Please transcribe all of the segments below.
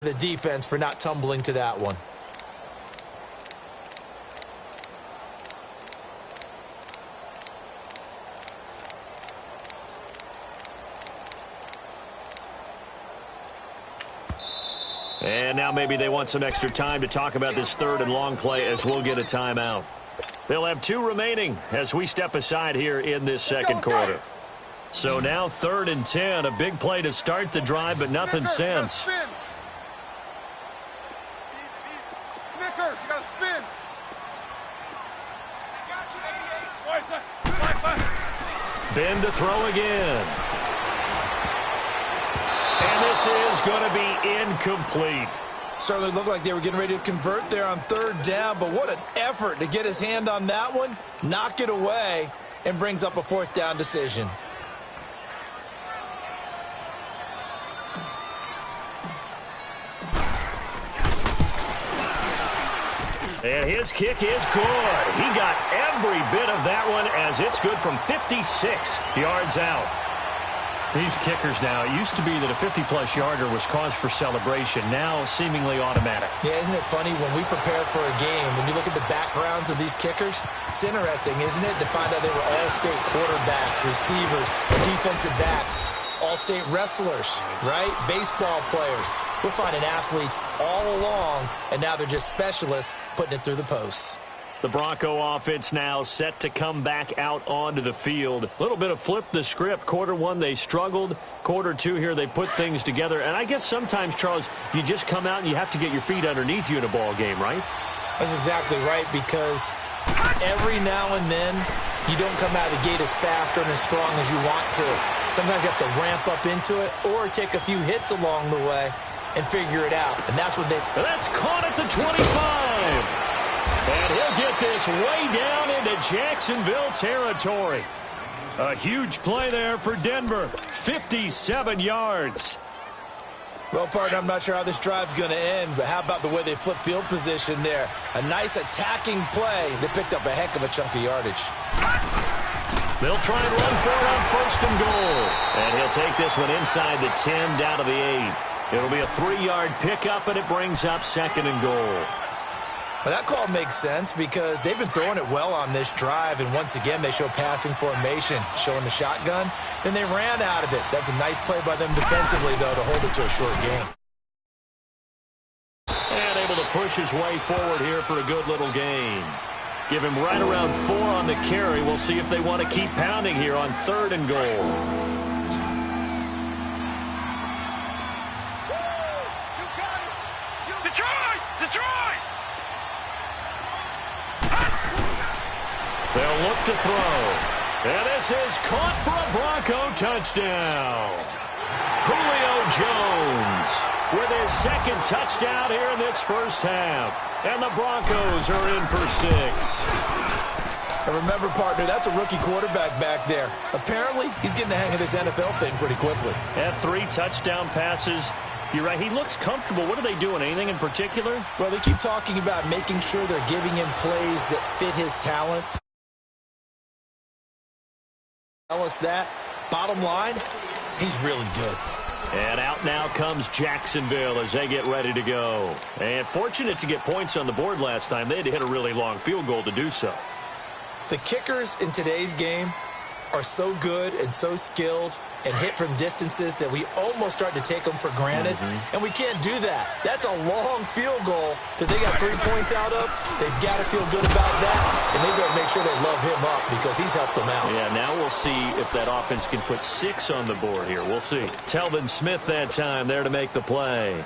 The defense for not tumbling to that one. And now maybe they want some extra time to talk about this third and long play as we'll get a timeout. They'll have 2 remaining as we step aside here in this second quarter. So now 3rd and 10, a big play to start the drive, but nothing since. Snickers, you gotta spin. Ben to throw again. And this is going to be incomplete. Certainly looked like they were getting ready to convert there on 3rd down, but what an effort to get his hand on that one, knock it away, and brings up a 4th down decision. And his kick is good. He got every bit of that one as it's good from 56 yards out. These kickers now, it used to be that a 50-plus yarder was cause for celebration. Now seemingly automatic. Yeah, isn't it funny when we prepare for a game, when you look at the backgrounds of these kickers, it's interesting, isn't it, to find out they were all-state quarterbacks, receivers, defensive backs, all-state wrestlers, right? Baseball players. We're finding athletes all along, and now they're just specialists putting it through the posts. The Bronco offense now set to come back out onto the field. A little bit of flip the script. Quarter 1, they struggled. Quarter 2 here, they put things together. And I guess sometimes, Charles, you just come out and you have to get your feet underneath you in a ball game, right? That's exactly right, because every now and then you don't come out of the gate as fast or as strong as you want to. Sometimes you have to ramp up into it or take a few hits along the way and figure it out. And that's what they... That's caught at the 25. And he'll get this way down into Jacksonville territory. A huge play there for Denver. 57 yards. Well, partner, I'm not sure how this drive's going to end, but how about the way they flip field position there? A nice attacking play that picked up a heck of a chunk of yardage. They'll try and run for it on 1st and goal. And he'll take this one inside the 10 down to the 8. It'll be a 3-yard pickup, and it brings up 2nd and goal. Well, that call makes sense because they've been throwing it well on this drive, and once again they show passing formation, showing the shotgun. Then they ran out of it. That's a nice play by them defensively, though, to hold it to a short game. And able to push his way forward here for a good little gain. Give him right around 4 on the carry. We'll see if they want to keep pounding here on 3rd and goal. They'll look to throw. And this is caught for a Bronco touchdown. Julio Jones with his 2nd touchdown here in this first half. And the Broncos are in for 6. And remember, partner, that's a rookie quarterback back there. Apparently, he's getting the hang of this NFL thing pretty quickly. Had 3 touchdown passes. You're right. He looks comfortable. What are they doing? Anything in particular? Well, they keep talking about making sure they're giving him plays that fit his talents. Tell us that. Bottom line, he's really good. And out now comes Jacksonville as they get ready to go. And fortunate to get points on the board last time. They had to hit a really long field goal to do so. The kickers in today's game are so good and so skilled and hit from distances that we almost start to take them for granted. And we can't do that. That's a long field goal that they got 3 points out of. They've got to feel good about that, and they better make sure they love him up because he's helped them out. Yeah, now we'll see if that offense can put 6 on the board here. We'll see. Telvin Smith that time there to make the play.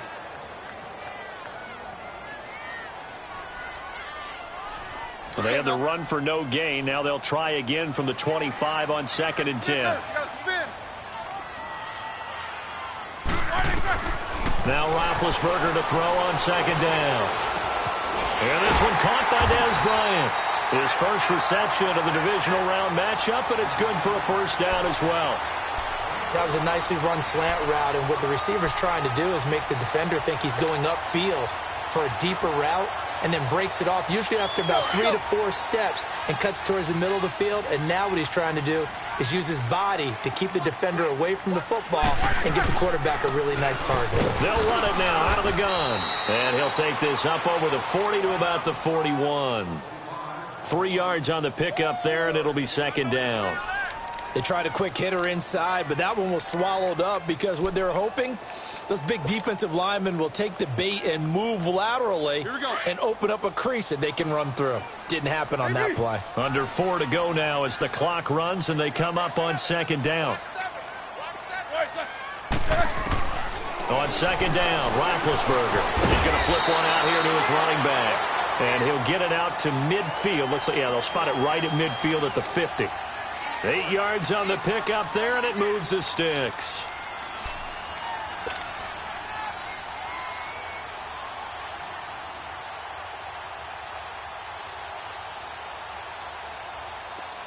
Well, they had the run for no gain. Now they'll try again from the 25 on 2nd and 10. Now Roethlisberger to throw on 2nd down. And this one caught by Dez Bryant. His first reception of the divisional round matchup, and it's good for a 1st down as well. That was a nicely run slant route, and what the receiver's trying to do is make the defender think he's going upfield for a deeper route, and then breaks it off, usually after about 3 to 4 steps, and cuts towards the middle of the field. And now what he's trying to do is use his body to keep the defender away from the football and give the quarterback a really nice target. They'll run it now out of the gun. And he'll take this up over the 40 to about the 41. 3 yards on the pickup there, and it'll be second down. They tried a quick hitter inside, but that one was swallowed up because what they're hoping, those big defensive linemen will take the bait and move laterally and open up a crease that they can run through. Didn't happen on that play. Under 4 to go now as the clock runs and they come up on second down. On second down, Roethlisberger. He's going to flip one out here to his running back. And he'll get it out to midfield. Looks like, yeah, they'll spot it right at midfield at the 50. 8 yards on the pickup there, and it moves the sticks.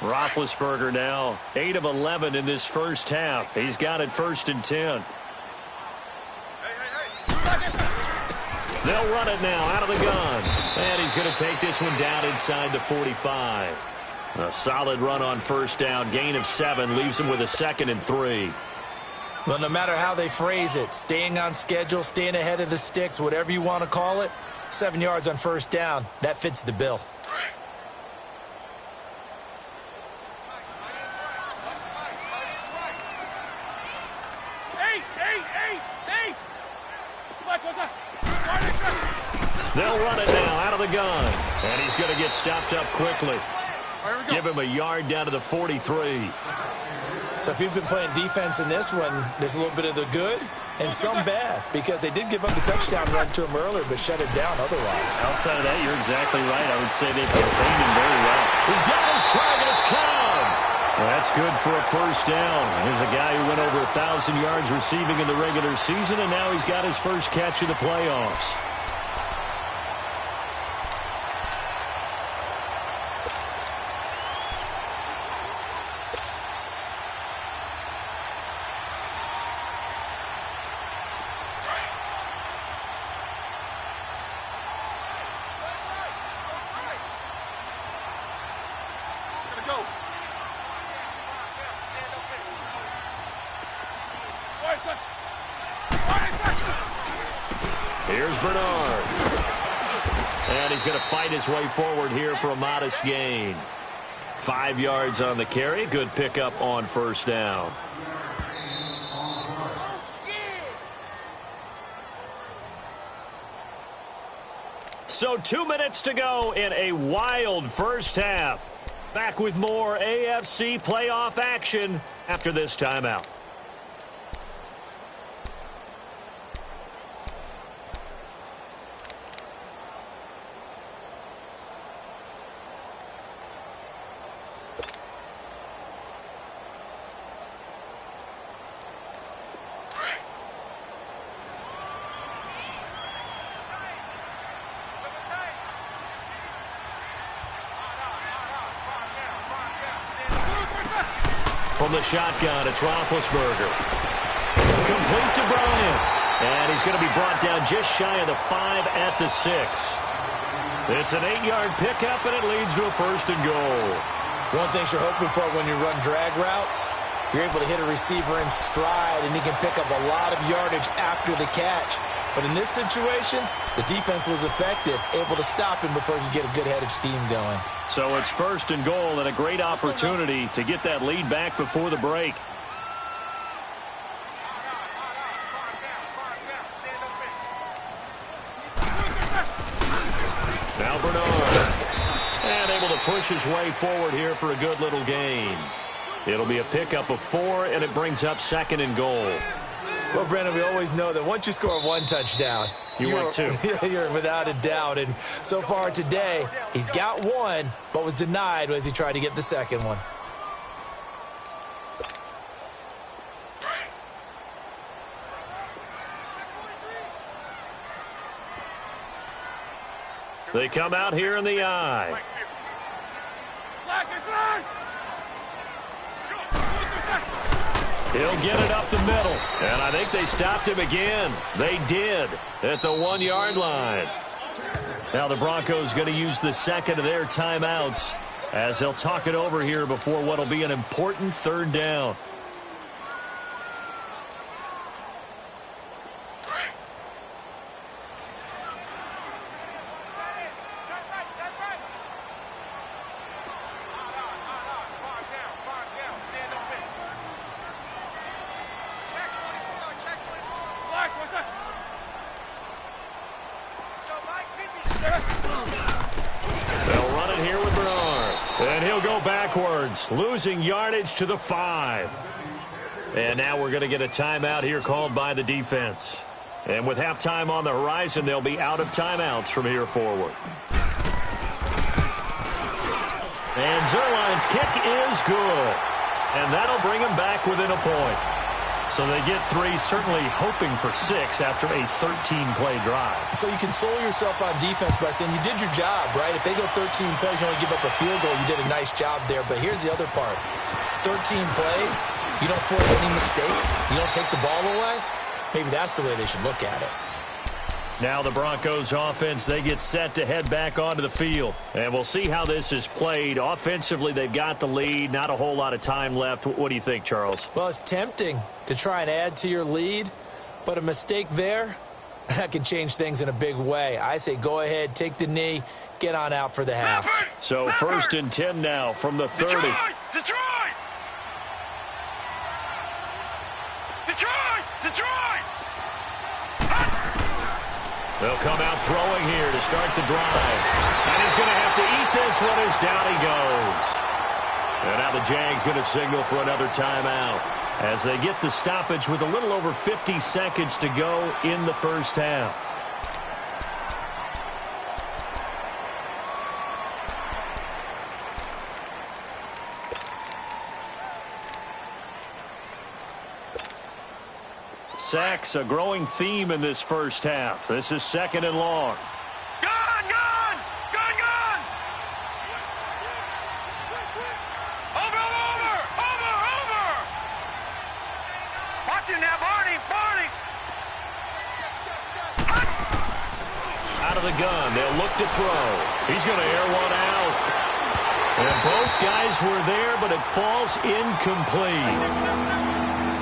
Roethlisberger now 8 of 11 in this first half. He's got it 1st and 10. They'll run it now out of the gun. And he's going to take this one down inside the 45. A solid run on first down. Gain of 7 leaves him with a 2nd and 3. Well, no matter how they phrase it, staying on schedule, staying ahead of the sticks, whatever you want to call it, 7 yards on first down, that fits the bill. They'll run it now out of the gun. And he's going to get stopped up quickly. Give him a yard down to the 43. So if you've been playing defense in this one, there's a little bit of the good and some bad, because they did give up the touchdown run to him earlier, but shut it down otherwise. Outside of that, you're exactly right. I would say they've contained him very well. He's got his target. It's Cobb. That's good for a first down. Here's a guy who went over 1,000 yards receiving in the regular season, and now he's got his first catch of the playoffs. Here's Bernard. And he's going to fight his way forward here for a modest gain. 5 yards on the carry. Good pickup on first down. So 2 minutes to go in a wild first half. Back with more AFC playoff action after this timeout. From the shotgun, it's Roethlisberger. Complete to Bryant. And he's going to be brought down just shy of the 5 at the 6. It's an 8-yard pickup, and it leads to a 1st and goal. One thing you're hoping for when you run drag routes, you're able to hit a receiver in stride, and he can pick up a lot of yardage after the catch. But in this situation, the defense was effective, able to stop him before he could get a good head of steam going. So it's 1st and goal, and a great opportunity to get that lead back before the break. Now Bernard. And able to push his way forward here for a good little gain. It'll be a pickup of 4, and it brings up 2nd and goal. Well, Brandon, we always know that once you score 1 touchdown, you're 2. You're without a doubt. And so far today, he's got 1, but was denied as he tried to get the 2nd one. They come out here in the eye. He'll get it up the middle. And I think they stopped him again. They did at the 1-yard line. Now the Broncos going to use the second of their timeouts as they'll talk it over here before what will be an important third down. They'll run it here with Bernard. And he'll go backwards, losing yardage to the 5. And now we're going to get a timeout here called by the defense. And with halftime on the horizon, they'll be out of timeouts from here forward. And Zerline's kick is good. And that'll bring them back within a point. So they get 3, certainly hoping for 6 after a 13-play drive. So you console yourself on defense by saying you did your job, right? If they go 13 plays, you only give up a field goal, you did a nice job there. But here's the other part. 13 plays, you don't force any mistakes, you don't take the ball away. Maybe that's the way they should look at it. Now the Broncos offense, they get set to head back onto the field. And we'll see how this is played. Offensively, they've got the lead. Not a whole lot of time left. What do you think, Charles? Well, it's tempting to try and add to your lead, but a mistake there, that can change things in a big way. I say go ahead, take the knee, get on out for the half. So first and 10 now from the 30. Detroit! They'll come out throwing here to start the drive. And he's going to have to eat this one as down he goes. And now the Jags going to signal for another timeout as they get the stoppage with a little over 50 seconds to go in the first half. Sacks, a growing theme in this first half. This is second and long. Gone! Over! Watch him now, Barney! Out of the gun, they'll look to throw. He's going to air one out. And both guys were there, but it falls incomplete.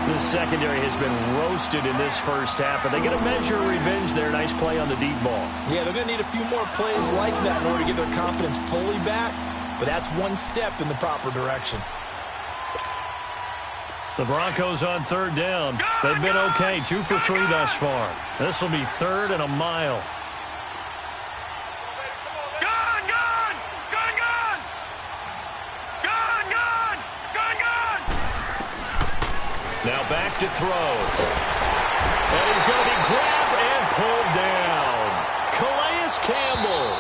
This secondary has been roasted in this first half, but they get a measure of revenge there. Nice play on the deep ball. Yeah, they're going to need a few more plays like that in order to get their confidence fully back, but that's one step in the proper direction. The Broncos on third down. They've been okay, 2 for 3 thus far. This will be third and a mile. Now back to throw. And he's going to be grabbed and pulled down. Calais Campbell.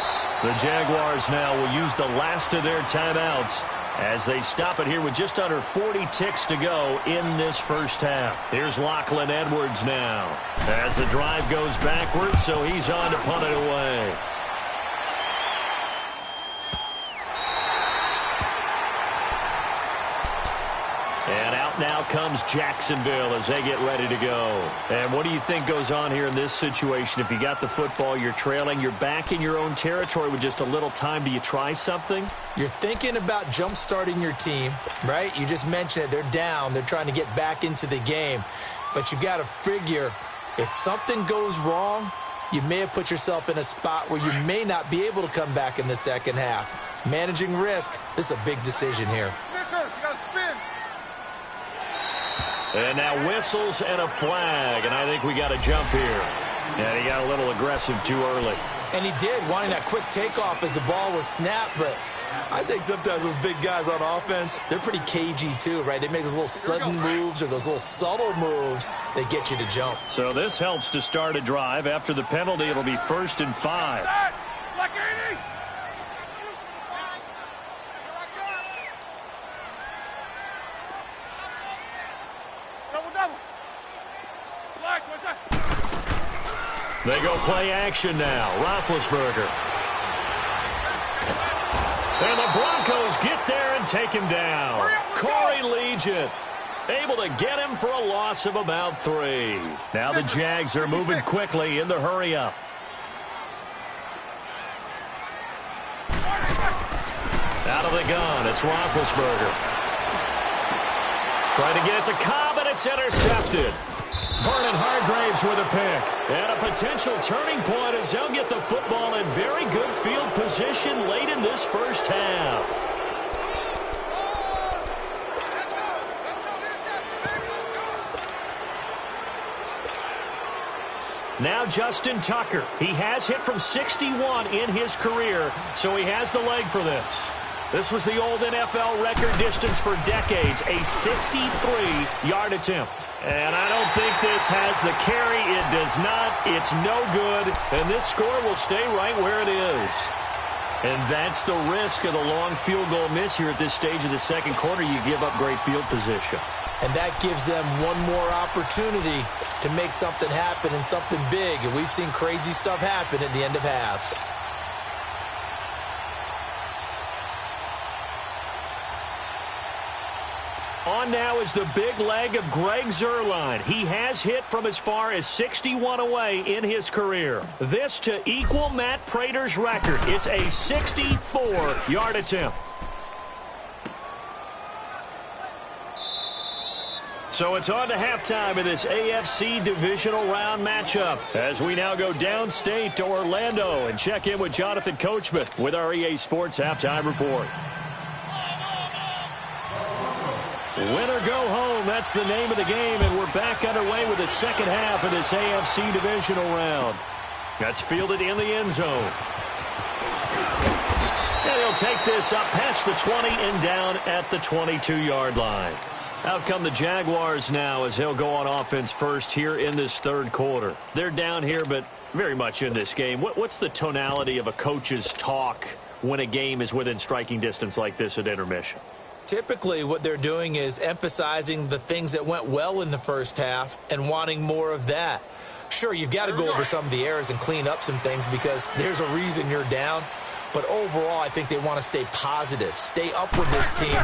The Jaguars now will use the last of their timeouts as they stop it here with just under 40 ticks to go in this first half. Here's Lachlan Edwards now as the drive goes backwards, so he's on to punt it away. And out now comes Jacksonville as they get ready to go. And what do you think goes on here in this situation? If you got the football, you're trailing, you're back in your own territory with just a little time. Do you try something? You're thinking about jump-starting your team, right? You just mentioned it. They're down. They're trying to get back into the game. But you got to figure if something goes wrong, you may have put yourself in a spot where you may not be able to come back in the second half. Managing risk, this is a big decision here. Snickers, you got to spin. And now whistles and a flag, and I think we got a jump here. And he got a little aggressive too early. And he did, wanting that quick takeoff as the ball was snapped, but I think sometimes those big guys on offense, they're pretty cagey too, right? They make those little sudden moves or those little subtle moves that get you to jump. So this helps to start a drive. After the penalty, it'll be 1st and 5. Like 80. They go play action now. Roethlisberger. And the Broncos get there and take him down. Corey Legion able to get him for a loss of about 3. Now the Jags are moving quickly in the hurry-up. Out of the gun, it's Roethlisberger. Trying to get it to Cobb, and it's intercepted. Vernon Hargraves with a pick. And a potential turning point as they'll get the football in very good field position late in this first half. Now Justin Tucker. He has hit from 61 in his career, so he has the leg for this. This was the old NFL record distance for decades, a 63-yard attempt. And I don't think this has the carry. It does not. It's no good. And this score will stay right where it is. And that's the risk of the long field goal miss here at this stage of the second quarter. You give up great field position. And that gives them one more opportunity to make something happen and something big. And we've seen crazy stuff happen at the end of halves. On now is the big leg of Greg Zuerlein. He has hit from as far as 61 away in his career. This to equal Matt Prater's record. It's a 64-yard attempt. So it's on to halftime in this AFC divisional round matchup as we now go downstate to Orlando and check in with Jonathan Coachman with our EA Sports Halftime Report. Win or go home, that's the name of the game, and we're back underway with the second half of this AFC divisional round. That's fielded in the end zone. And he'll take this up past the 20 and down at the 22-yard line. Out come the Jaguars now as they'll go on offense first here in this third quarter. They're down here, but very much in this game. What's the tonality of a coach's talk when a game is within striking distance like this at intermission? Typically, what they're doing is emphasizing the things that went well in the first half and wanting more of that. Sure, you've got to go over some of the errors and clean up some things because there's a reason you're down. But overall, I think they want to stay positive, stay up with this team.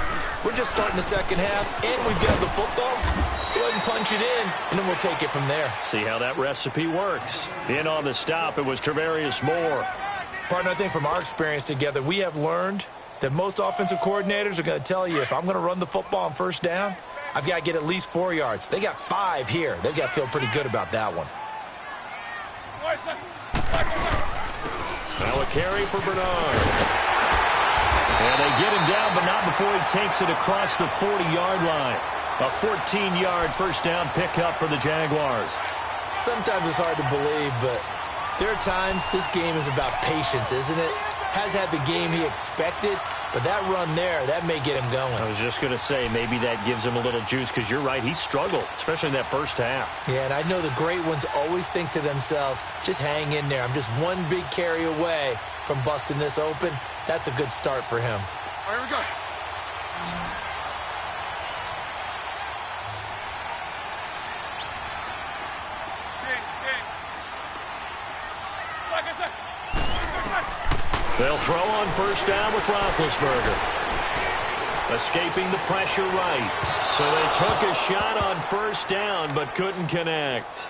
We're just starting the second half, and we've got the football. Let's go ahead and punch it in, and then we'll take it from there. See how that recipe works. In on the stop, it was Travarius Moore. Partner, I think from our experience together, we have learned that most offensive coordinators are going to tell you if I'm going to run the football on first down, I've got to get at least 4 yards. They got 5 here. They've got to feel pretty good about that one. Now a carry for Bernard. And they get him down, but not before he takes it across the 40-yard line. A 14-yard first down pickup for the Jaguars. Sometimes it's hard to believe, but there are times this game is about patience, isn't it? Has had the game he expected, but that run there, that may get him going. I was just going to say, maybe that gives him a little juice because you're right, he struggled, especially in that first half. Yeah, and I know the great ones always think to themselves, just hang in there. I'm just one big carry away from busting this open. That's a good start for him. All right, here we go. They'll throw on first down with Roethlisberger. Escaping the pressure right. So they took a shot on first down but couldn't connect.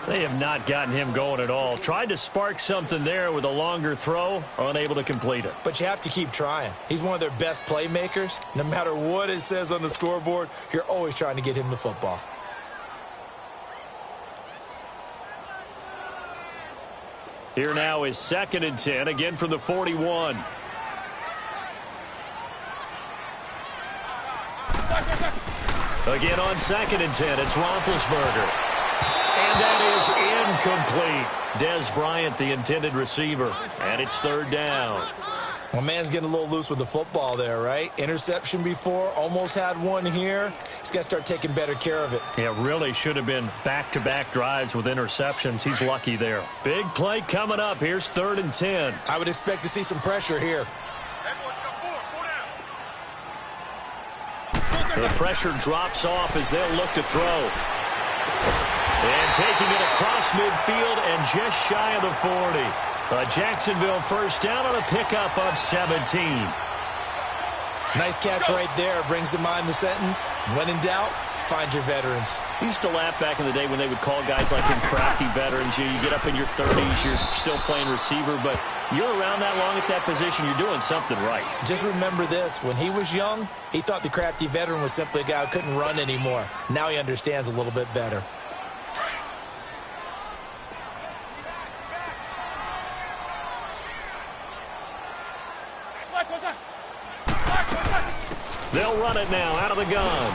They have not gotten him going at all. Tried to spark something there with a longer throw, unable to complete it. But you have to keep trying. He's one of their best playmakers. No matter what it says on the scoreboard, you're always trying to get him the football. Here now is 2nd and 10, again from the 41. Again on 2nd and 10, it's Roethlisberger. And that is incomplete. Dez Bryant, the intended receiver. And it's 3rd down. Well, man's getting a little loose with the football there, right? Interception before, almost had one here. He's got to start taking better care of it. Yeah, really should have been back-to-back drives with interceptions. He's lucky there. Big play coming up. Here's 3rd and 10. I would expect to see some pressure here. The pressure drops off as they'll look to throw. And taking it across midfield and just shy of the 40. A Jacksonville first down on a pickup of 17. Nice catch right there. Brings to mind the sentence, when in doubt, find your veterans. I used to laugh back in the day when they would call guys like him crafty veterans. You get up in your 30s, you're still playing receiver, but you're around that long at that position, you're doing something right. Just remember this. When he was young, he thought the crafty veteran was simply a guy who couldn't run anymore. Now he understands a little bit better. They'll run it now out of the gun.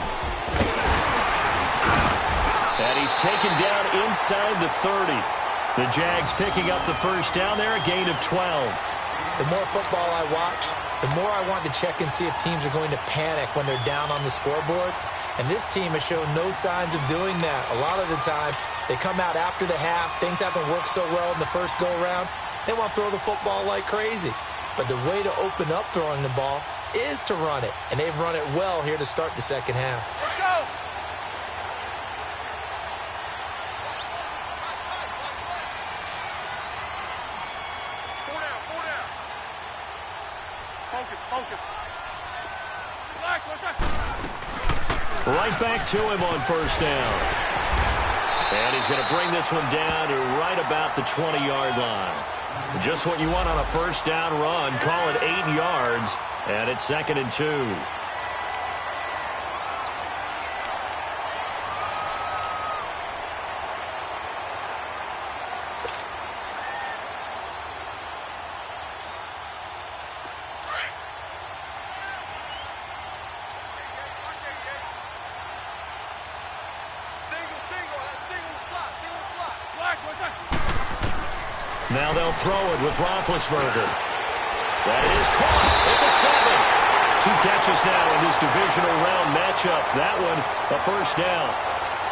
And he's taken down inside the 30. The Jags picking up the first down there, a gain of 12. The more football I watch, the more I want to check and see if teams are going to panic when they're down on the scoreboard. And this team has shown no signs of doing that. A lot of the time, they come out after the half. Things haven't worked so well in the first go-around. They want to throw the football like crazy. But the way to open up throwing the ball is to run it. And they've run it well here to start the second half. Let's go. Four down. Focus. Relax, Right back to him on first down. And he's going to bring this one down to right about the 20-yard line. Just what you want on a first down run. Call it 8 yards. And it's 2nd and 2. Now they'll throw it with Roethlisberger. That is caught at the 7. 2 catches now in this divisional round matchup. That one, a first down.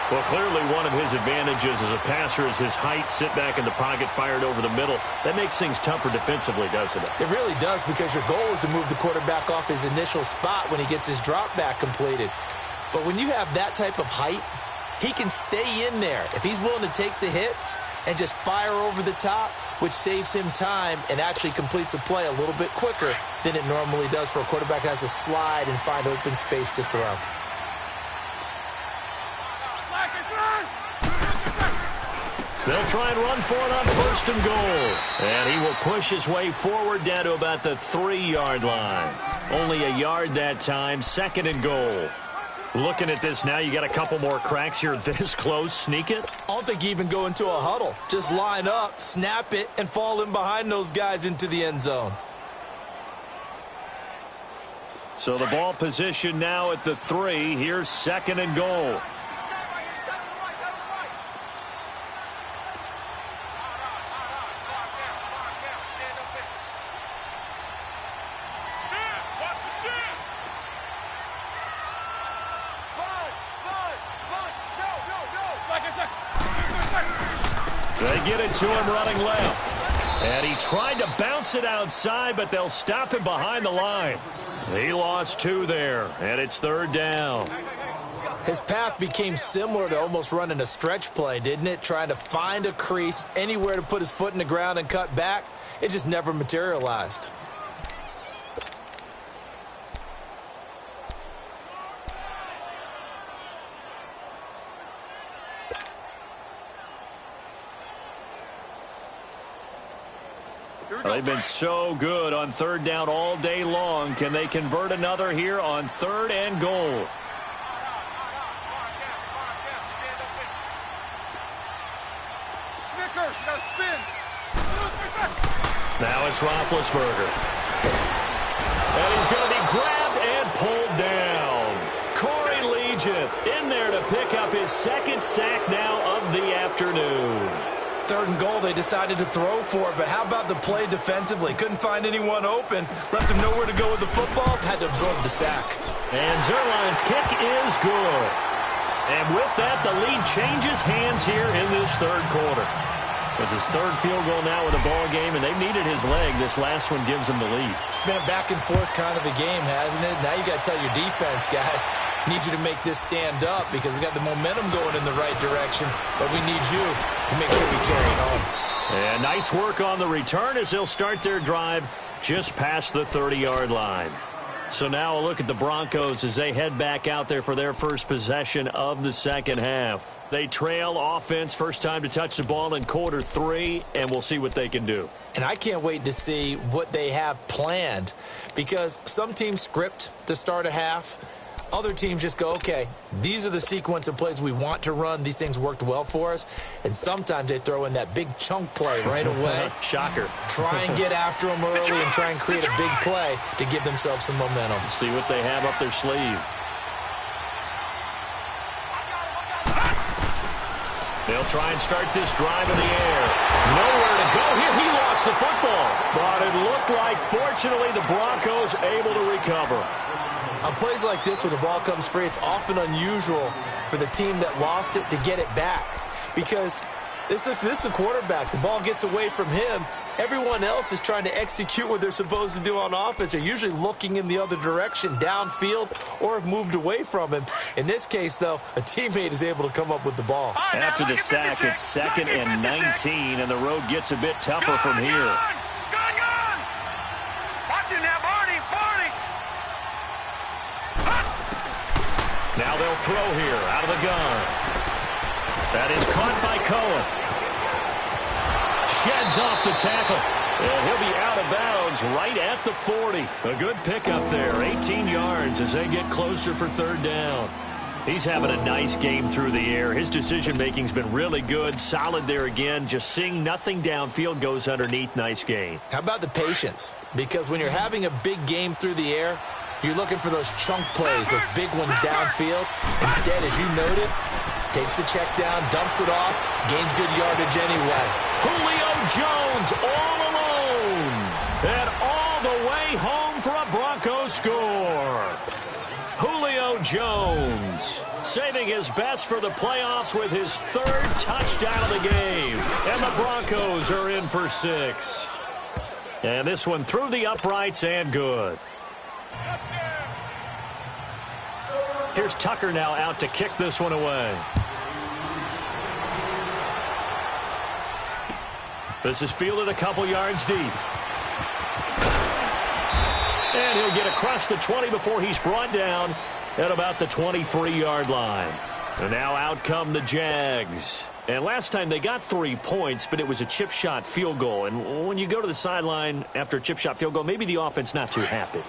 Well, clearly one of his advantages as a passer is his height. Sit back in the pocket, fired over the middle. That makes things tougher defensively, doesn't it? It really does, because your goal is to move the quarterback off his initial spot when he gets his drop back completed. But when you have that type of height, he can stay in there. If he's willing to take the hits and just fire over the top, which saves him time and actually completes a play a little bit quicker than it normally does for a quarterback who has to slide and find open space to throw. They'll try and run for it on 1st and goal. And he will push his way forward down to about the 3-yard line. Only a yard that time, 2nd and goal. Looking at this now, you got a couple more cracks here this close. Sneak it? I don't think you even go into a huddle. Just line up, snap it, and fall in behind those guys into the end zone. So the ball position now at the 3. Here's 2nd and goal. They get it to him running left. And he tried to bounce it outside, but they'll stop him behind the line. He lost 2 there, and it's 3rd down. His path became similar to almost running a stretch play, didn't it? Trying to find a crease, anywhere to put his foot in the ground and cut back. It just never materialized. They've been so good on 3rd down all day long. Can they convert another here on 3rd and goal? Now it's Roethlisberger. And he's going to be grabbed and pulled down. Corey Legion in there to pick up his 2nd sack now of the afternoon. 3rd and goal, they decided to throw for it, but how about the play defensively? Couldn't find anyone open, left him nowhere to go with the football, had to absorb the sack. And Zerline's kick is good. And with that, the lead changes hands here in this 3rd quarter. It's his 3rd field goal now with a ball game, and they've needed his leg. This last one gives him the lead. It's been a back and forth kind of a game, hasn't it? Now you got to tell your defense, guys, need you to make this stand up because we got the momentum going in the right direction, but we need you to make sure we carry it home. And nice work on the return as they'll start their drive just past the 30-yard line. So now a look at the Broncos as they head back out there for their first possession of the second half. They trail offense, first time to touch the ball in quarter 3, and we'll see what they can do. And I can't wait to see what they have planned, because some teams script to start a half. Other teams just go, okay, these are the sequence of plays we want to run. These things worked well for us. And sometimes they throw in that big chunk play right away. Shocker. Try and get after them early and try and create a big play to give themselves some momentum. See what they have up their sleeve. They'll try and start this drive in the air. Nowhere to go here. He lost the football. But it looked like, fortunately, the Broncos able to recover. On plays like this where the ball comes free, it's often unusual for the team that lost it to get it back. Because this is a quarterback. The ball gets away from him. Everyone else is trying to execute what they're supposed to do on offense. They're usually looking in the other direction, downfield, or have moved away from him. In this case, though, a teammate is able to come up with the ball. After the sack, it's 2nd and 19, and the road gets a bit tougher from here. Gun! Watch it now, Barney! Now they'll throw here out of the gun. That is caught by Cohen. Sheds off the tackle. And he'll be out of bounds right at the 40. A good pickup there. 18 yards as they get closer for 3rd down. He's having a nice game through the air. His decision-making's been really good. Solid there again. Just seeing nothing downfield goes underneath. Nice game. How about the patience? Because when you're having a big game through the air, you're looking for those chunk plays, those big ones downfield. Instead, as you noted, takes the check down, dumps it off, gains good yardage anyway. Julio Jones all alone. And all the way home for a Broncos score. Julio Jones saving his best for the playoffs with his 3rd touchdown of the game. And the Broncos are in for 6. And this one through the uprights and good. Here's Tucker now out to kick this one away. This is fielded a couple yards deep. And he'll get across the 20 before he's brought down at about the 23-yard line. And now out come the Jags. And last time they got 3 points, but it was a chip shot field goal. And when you go to the sideline after a chip shot field goal, maybe the offense not too happy.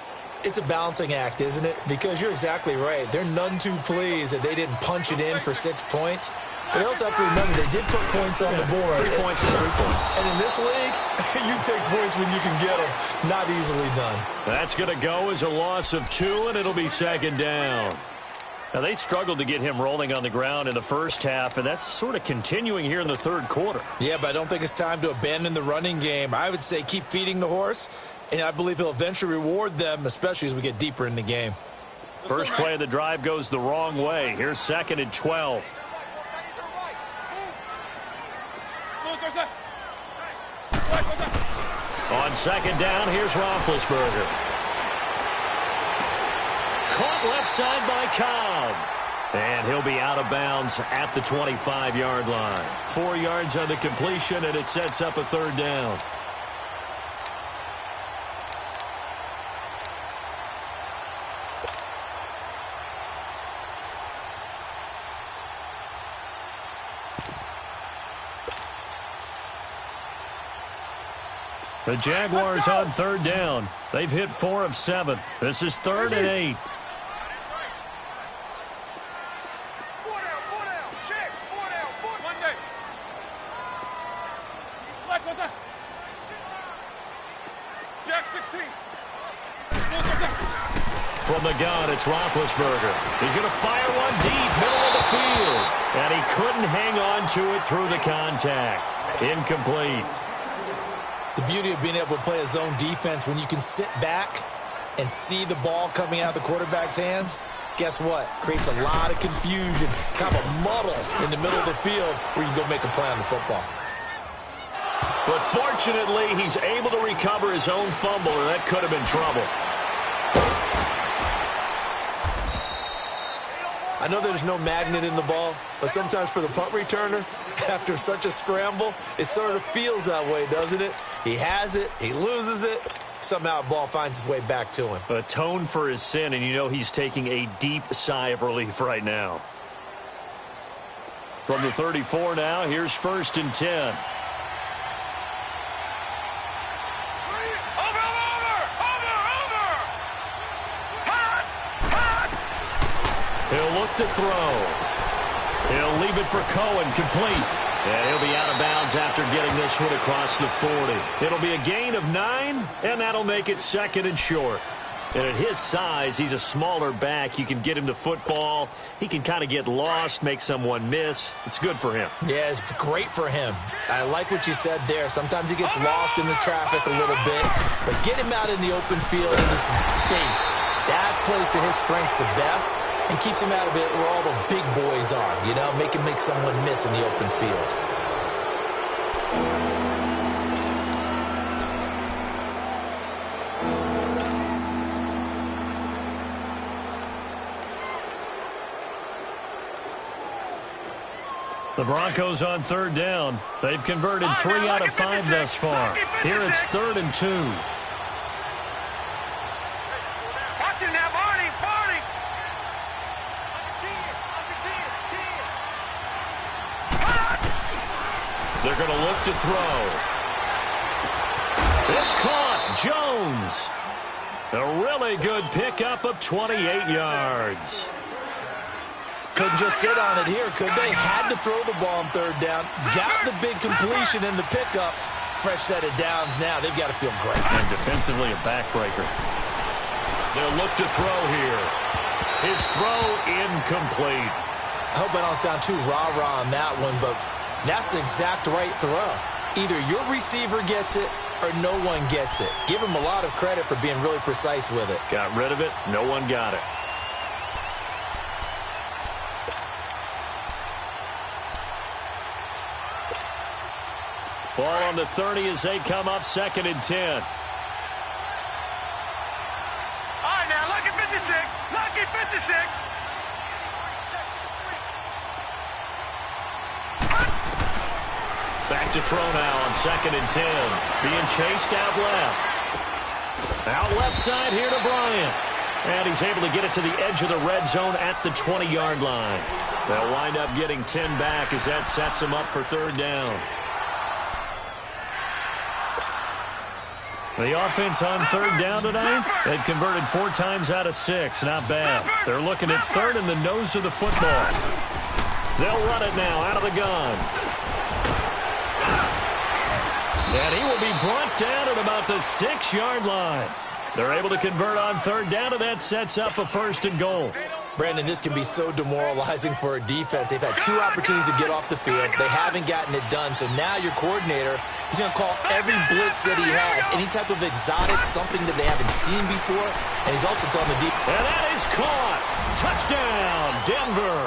It's a balancing act, isn't it? Because you're exactly right. They're none too pleased that they didn't punch it in for 6 points. But you also have to remember they did put points on the board. 3 points is 3 points. And in this league, you take points when you can get them. Not easily done. That's going to go as a loss of 2, and it'll be 2nd down. Now, they struggled to get him rolling on the ground in the first half, and that's sort of continuing here in the 3rd quarter. Yeah, but I don't think it's time to abandon the running game. I would say keep feeding the horse, and I believe he'll eventually reward them, especially as we get deeper in the game. First play of the drive goes the wrong way. Here's 2nd and 12. On 2nd down, here's Roethlisberger. Caught left side by Cobb. And he'll be out of bounds at the 25-yard line. 4 yards on the completion, and it sets up a 3rd down. The Jaguars on 3rd down. They've hit 4 of 7. This is 3rd and 8. From the gun, it's Roethlisberger. He's going to fire one deep, middle of the field. And he couldn't hang on to it through the contact. Incomplete. The beauty of being able to play a zone defense, when you can sit back and see the ball coming out of the quarterback's hands, guess what? Creates a lot of confusion, kind of a muddle in the middle of the field where you can go make a play on the football. But fortunately, he's able to recover his own fumble, and that could have been trouble. I know there's no magnet in the ball, but sometimes for the punt returner, after such a scramble, it sort of feels that way, doesn't it? He has it, he loses it, Somehow the ball finds its way back to him. Atone for his sin, and you know he's taking a deep sigh of relief right now. From the 34 now, here's 1st and 10. He'll look to throw. He'll leave it for Cohen, complete. And he'll be out of bounds after getting this one across the 40. It'll be a gain of 9, and that'll make it 2nd and short. And at his size, he's a smaller back. You can get him to football. He can kind of get lost, make someone miss. It's good for him. Yeah, it's great for him. I like what you said there. Sometimes he gets lost in the traffic a little bit, but get him out in the open field into some space. That plays to his strengths the best and keeps him out of it where all the big boys are, you know, make him make someone miss in the open field. The Broncos on 3rd down. They've converted 3 out of 5 thus far. Here it's 3rd and 2. Watch it now, Barney. Barney. They're going to look to throw. It's caught. Jones. A really good pickup of 28 yards. Couldn't just sit on it here, could they? Had to throw the ball on 3rd down. Got the big completion in the pickup. Fresh set of downs now. They've got to feel great. And defensively, a backbreaker. They'll look to throw here. His throw incomplete. I hope I don't sound too rah-rah on that one, but that's the exact right throw. Either your receiver gets it or no one gets it. Give him a lot of credit for being really precise with it. Got rid of it. No one got it. Ball on the 30 as they come up 2nd and 10. All right, now, lucky 56. Lucky 56. Back to throw now on 2nd and 10. Being chased out left. Out left side here to Bryant. And he's able to get it to the edge of the red zone at the 20-yard line. They'll wind up getting 10 back as that sets them up for 3rd down. The offense on 3rd down today, they've converted 4 times out of 6. Not bad. They're looking at 3rd in the nose of the football. They'll run it now out of the gun. And he will be brought down at about the 6-yard line. They're able to convert on 3rd down, and that sets up a 1st and goal. Brandon, this can be so demoralizing for a defense. They've had 2 opportunities to get off the field. They haven't gotten it done. So now your coordinator, he's going to call every blitz that he has, any type of exotic, something that they haven't seen before. And he's also telling the defense. And that is caught. Touchdown, Denver.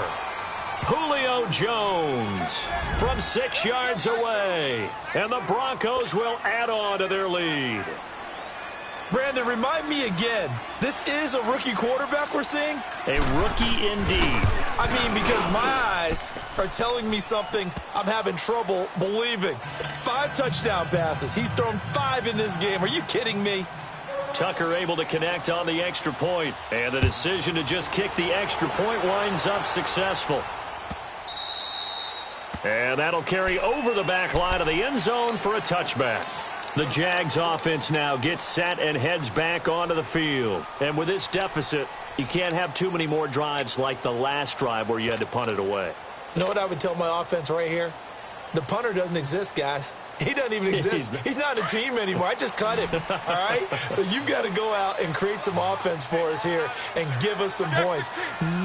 Julio Jones from 6 yards away. And the Broncos will add on to their lead. Brandon, remind me again, this is a rookie quarterback we're seeing? A rookie indeed. I mean, because my eyes are telling me something I'm having trouble believing. 5 touchdown passes. He's thrown 5 in this game. Are you kidding me? Tucker able to connect on the extra point. And the decision to just kick the extra point winds up successful. And that'll carry over the back line of the end zone for a touchback. The Jags offense now gets set and heads back onto the field. And with this deficit, you can't have too many more drives like the last drive where you had to punt it away. You know what I would tell my offense right here? The punter doesn't exist, guys. He doesn't even exist. He's not a team anymore. I just cut him, all right? So you've got to go out and create some offense for us here and give us some points.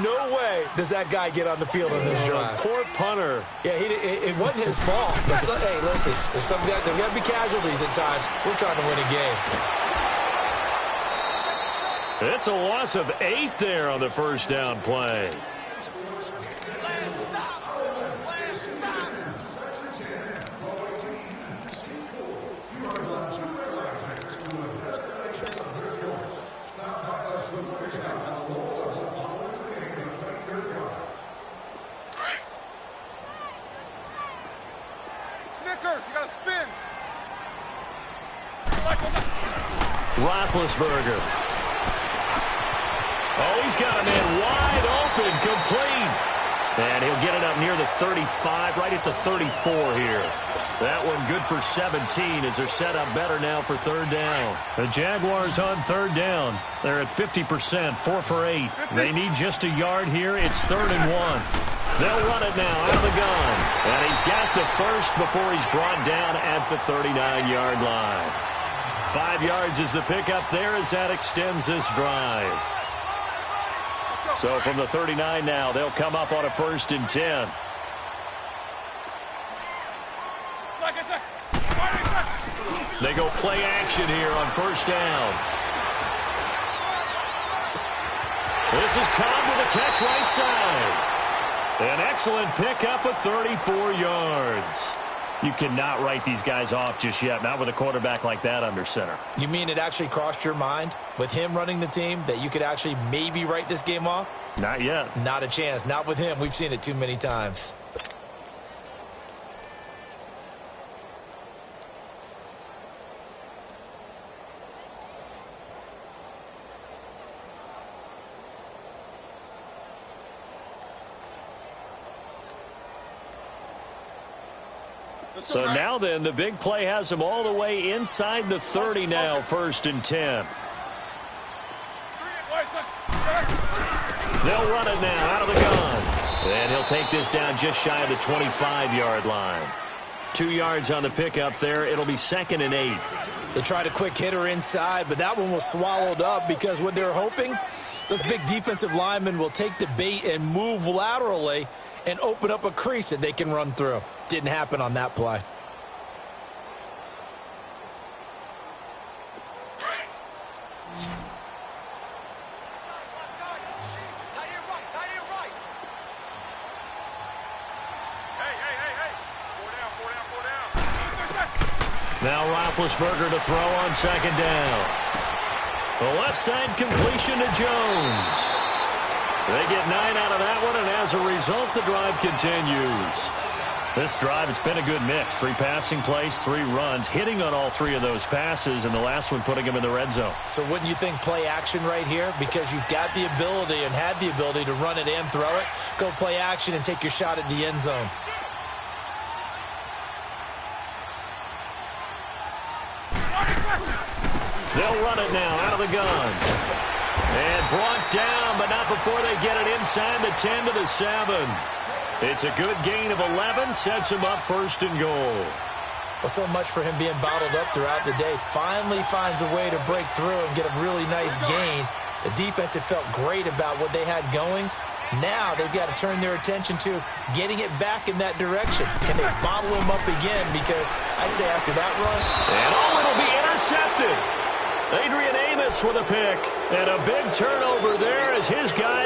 No way does that guy get on the field on this drive. Poor punter. Yeah, it wasn't his fault. But hey, listen, there's got to be casualties at times. We're trying to win a game. It's a loss of 8 there on the first down play. You got to spin. Roethlisberger. Oh, he's got a man wide open, complete. And he'll get it up near the 35, right at the 34 here. That one good for 17 as they're set up better now for third down. The Jaguars on third down. They're at 50%, 4 for 8. They need just a yard here. It's 3rd and 1. They'll run it now out of the gun. And he's got the first before he's brought down at the 39-yard line. 5 yards is the pickup there as that extends this drive. So from the 39 now, they'll come up on a 1st and 10. They go play action here on 1st down. This is Cobb with a catch right side. An excellent pickup of 34 yards. You cannot write these guys off just yet, not with a quarterback like that under center. You mean it actually crossed your mind with him running the team that you could actually maybe write this game off? Not yet. Not a chance. Not with him. We've seen it too many times. So now then, the big play has them all the way inside the 30 now, 1st and 10. They'll run it now out of the gun. And he'll take this down just shy of the 25-yard line. 2 yards on the pickup there. It'll be 2nd and 8. They tried a quick hitter inside, but that one was swallowed up because what they're hoping, those big defensive linemen will take the bait and move laterally and open up a crease that they can run through. Didn't happen on that play. Now Roethlisberger to throw on 2nd down. The left side completion to Jones. They get 9 out of that one, and as a result, the drive continues. This drive, it's been a good mix. 3 passing plays, 3 runs, hitting on all 3 of those passes, and the last one putting him in the red zone. So wouldn't you think play action right here? Because you've got the ability and had the ability to run it and throw it. Go play action and take your shot at the end zone. They'll run it now out of the gun. And brought down, but not before they get it inside the 10 to the 7. It's a good gain of 11, sets him up 1st and goal. Well, so much for him being bottled up throughout the day. Finally finds a way to break through and get a really nice gain. The defense had felt great about what they had going. Now they've got to turn their attention to getting it back in that direction. Can they bottle him up again? Because I'd say after that run. And it'll be intercepted. Adrian Amos with a pick. And a big turnover there as his guys